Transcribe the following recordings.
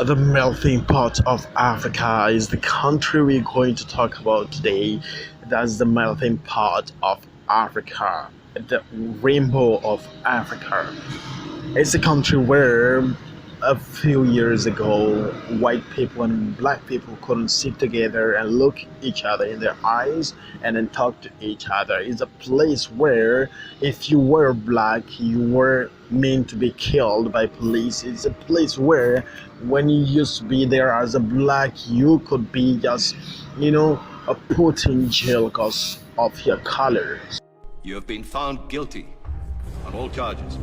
The melting pot of Africa is the country we're going to talk about today. That's the melting pot of Africa, the rainbow of Africa. It's a country where a few years ago, white people and black people couldn't sit together and look each other in their eyes and then talk to each other. It's a place where if you were black, you were meant to be killed by police. It's a place where when you used to be there as a black, you could be just, put in jail because of your color. You have been found guilty on all charges.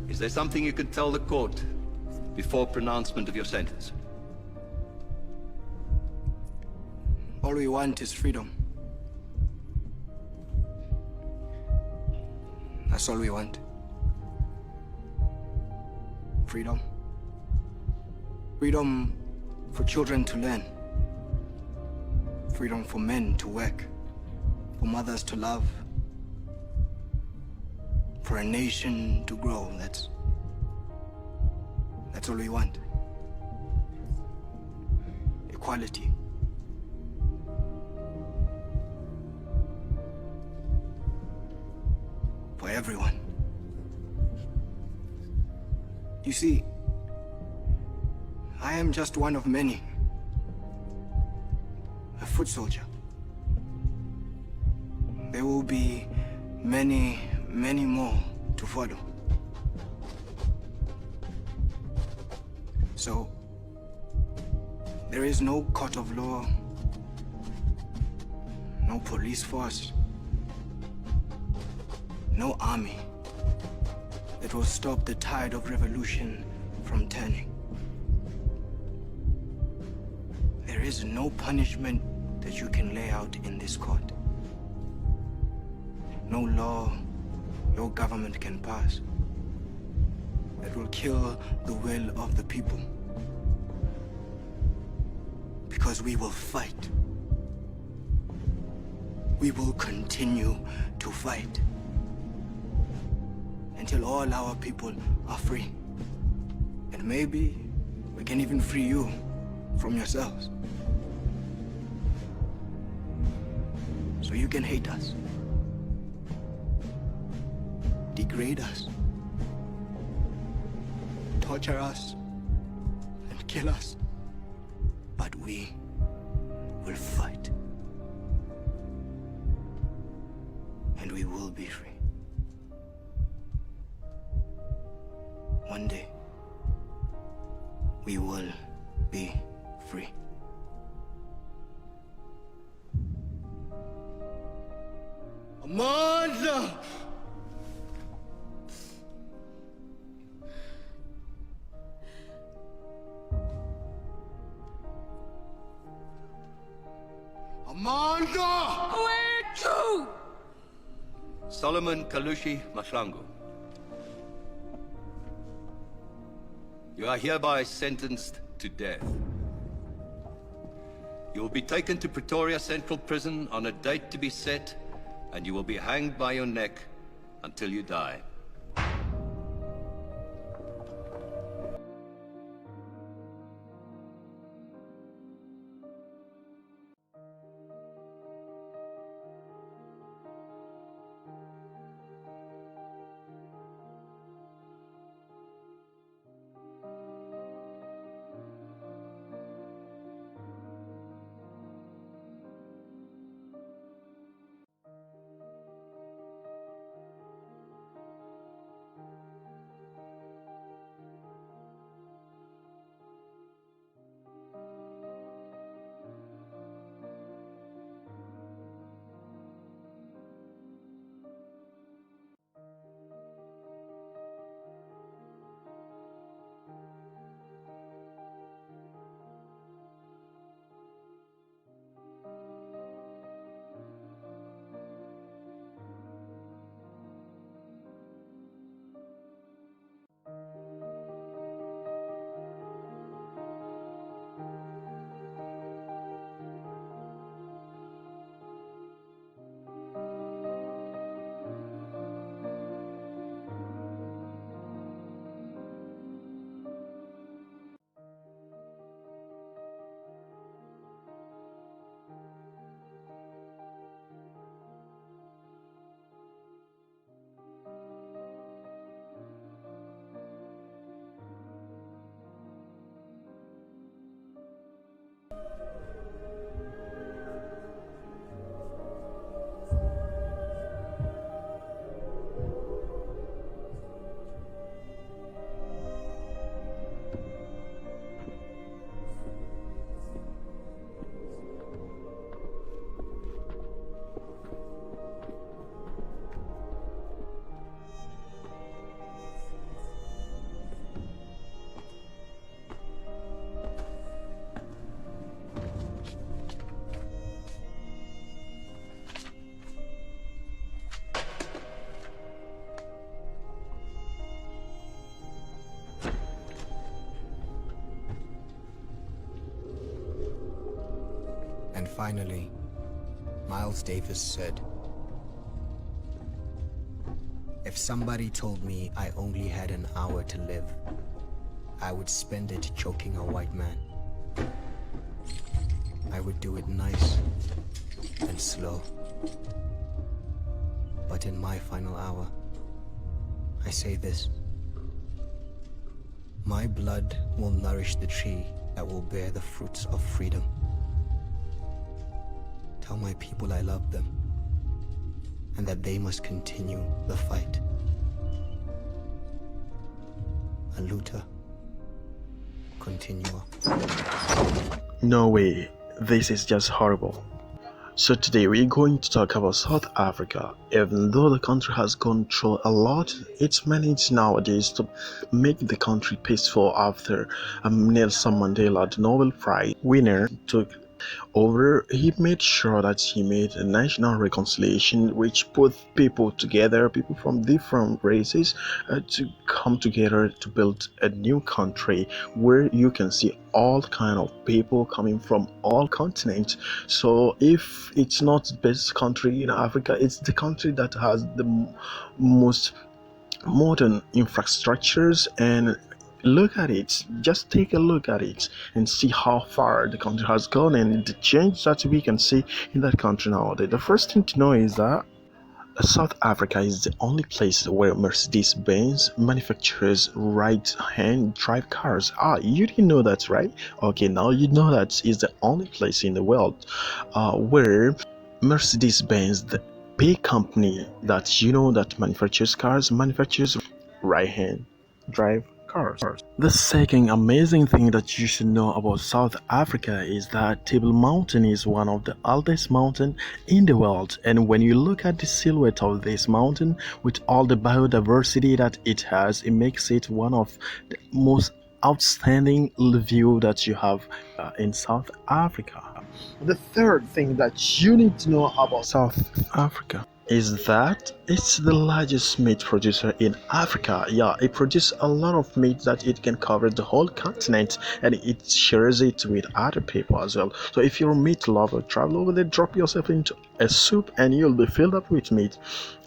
Is there something you could tell the court before pronouncement of your sentence? All we want is freedom. That's all we want. Freedom. Freedom for children to learn. Freedom for men to work. For mothers to love. For a nation to grow. That's all we want. Equality. For everyone. You see, I am just one of many. A foot soldier. There will be many, many more to follow. So, there is no court of law, no police force, no army that will stop the tide of revolution from turning. There is no punishment that you can lay out in this court. No law your government can pass that will kill the will of the people. Because we will fight. We will continue to fight until all our people are free. And maybe we can even free you from yourselves. So you can hate us, degrade us, torture us, and kill us. But we will fight. And we will be free. One day, we will be free. Amanda! Amanda! Where to? Solomon Kalushi Mahlangu. You are hereby sentenced to death. You will be taken to Pretoria Central Prison on a date to be set, and you will be hanged by your neck until you die. Finally, Miles Davis said, "If somebody told me I only had an hour to live, I would spend it choking a white man. I would do it nice and slow. But in my final hour, I say this: my blood will nourish the tree that will bear the fruits of freedom. Tell my people I love them and that they must continue the fight. A luta continua." No way, this is just horrible. So today we're going to talk about South Africa. Even though the country has gone through a lot, it's managed nowadays to make the country peaceful after Nelson Mandela, the Nobel Prize winner, took over. He made sure that he made a national reconciliation which put people together, people from different races, to come together to build a new country where you can see all kind of people coming from all continents. So if it's not the best country in Africa, it's the country that has the most modern infrastructures. And look at it, just take a look at it and see how far the country has gone and the change that we can see in that country nowadays. The first thing to know is that South Africa is the only place where Mercedes-Benz manufactures right-hand drive cars. You didn't know that, right? Okay, now you know that is the only place in the world where Mercedes-Benz, the big company that you know that manufactures cars, manufactures right-hand drive cars. The second amazing thing that you should know about South Africa is that Table Mountain is one of the oldest mountains in the world, and when you look at the silhouette of this mountain with all the biodiversity that it has, it makes it one of the most outstanding view that you have in South Africa. The third thing that you need to know about South Africa is that it's the largest meat producer in Africa. Yeah, it produces a lot of meat that it can cover the whole continent, and it shares it with other people as well. So if you're a meat lover, travel over there, drop yourself into a soup and you'll be filled up with meat.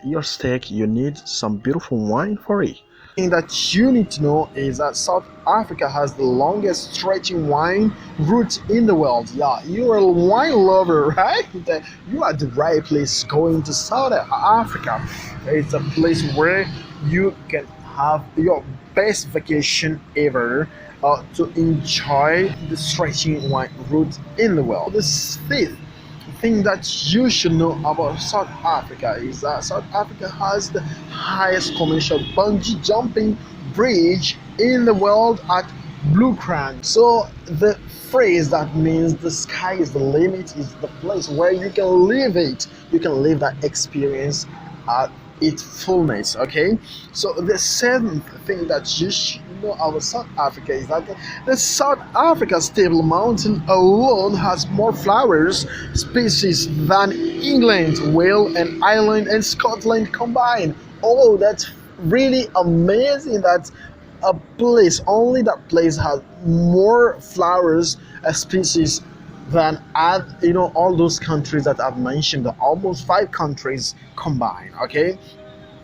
Your steak, you need some beautiful wine for it. Thing that you need to know is that South Africa has the longest stretching wine route in the world. Yeah, you're a wine lover, right? You are the right place going to South Africa. It's a place where you can have your best vacation ever to enjoy the stretching wine route in the world. The fifth thing that you should know about South Africa is that South Africa has the highest commercial bungee jumping bridge in the world at Blue Krantz. So the phrase that means the sky is the limit is the place where you can live it. You can live that experience at its fullness. Okay, so the seventh thing that you should know about South Africa is that the South Africa's Table Mountain alone has more flowers species than England, Wales, and Ireland and Scotland combined. Oh, that's really amazing. That a place, only that place has more flowers species than all those countries that I've mentioned, almost 5 countries combined. Okay,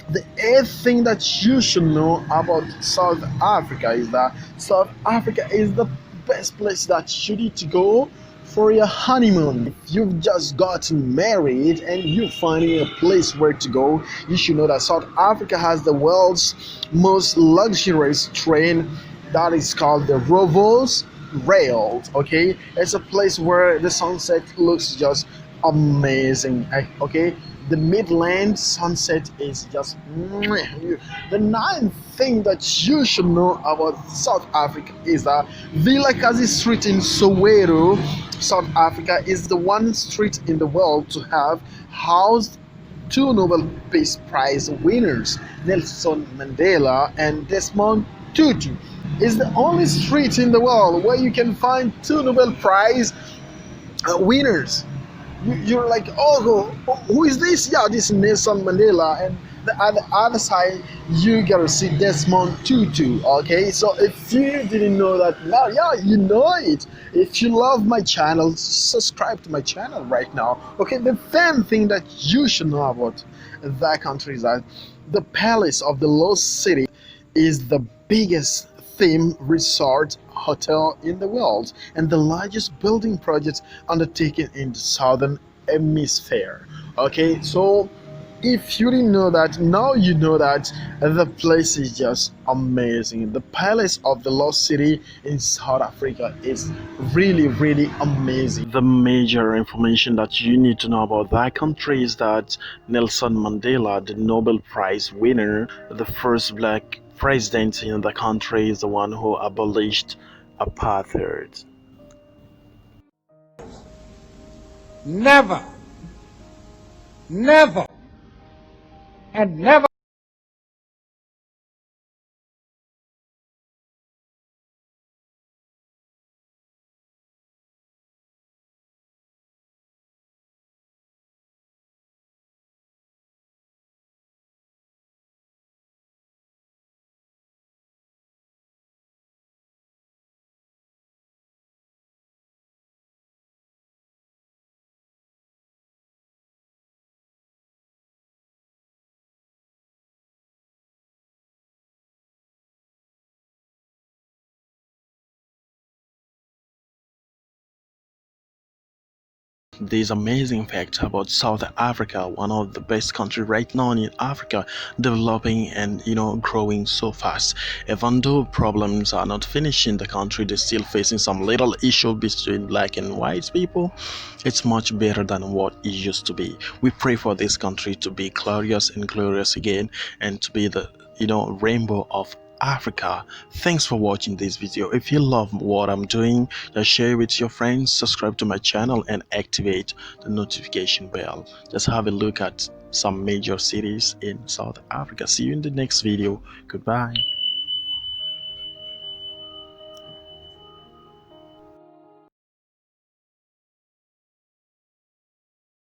the eighth thing that you should know about South Africa is that South Africa is the best place that you need to go for your honeymoon. If you've just gotten married and you're finding a place where to go, you should know that South Africa has the world's most luxurious train that is called the Rovos Rail. Okay, it's a place where the sunset looks just amazing. Okay, the Midland sunset is just the ninth thing that you should know about South Africa is that Vilakazi Street in Soweto, South Africa, is the one street in the world to have housed 2 Nobel Peace Prize winners, Nelson Mandela and Desmond Tutu. It's the only street in the world where you can find 2 Nobel Prize winners. you're like, oh, who is this? Yeah, this is Nelson Mandela. And on the other side, you gotta see Desmond Tutu. Okay, so if you didn't know that now, yeah, you know it. If you love my channel, subscribe to my channel right now. Okay, the fun thing that you should know about that country is that the Palace of the Lost City is the biggest theme resort hotel in the world and the largest building project undertaken in the southern hemisphere. Okay, so if you didn't know that, now you know that the place is just amazing. The Palace of the Lost City in South Africa is really amazing. The major information that you need to know about that country is that Nelson Mandela, the Nobel Prize winner, the first black president in the country, is the one who abolished apartheid. Never, never, and never These amazing facts about South Africa, one of the best countries right now in Africa, developing and growing so fast. Even though problems are not finished in the country, they're still facing some little issue between black and white people. It's much better than what it used to be. We pray for this country to be glorious and glorious again, and to be the rainbow of Africa. Thanks for watching this video. If you love what I'm doing, just share it with your friends, subscribe to my channel, and activate the notification bell. Just have a look at some major cities in South Africa. See you in the next video. Goodbye.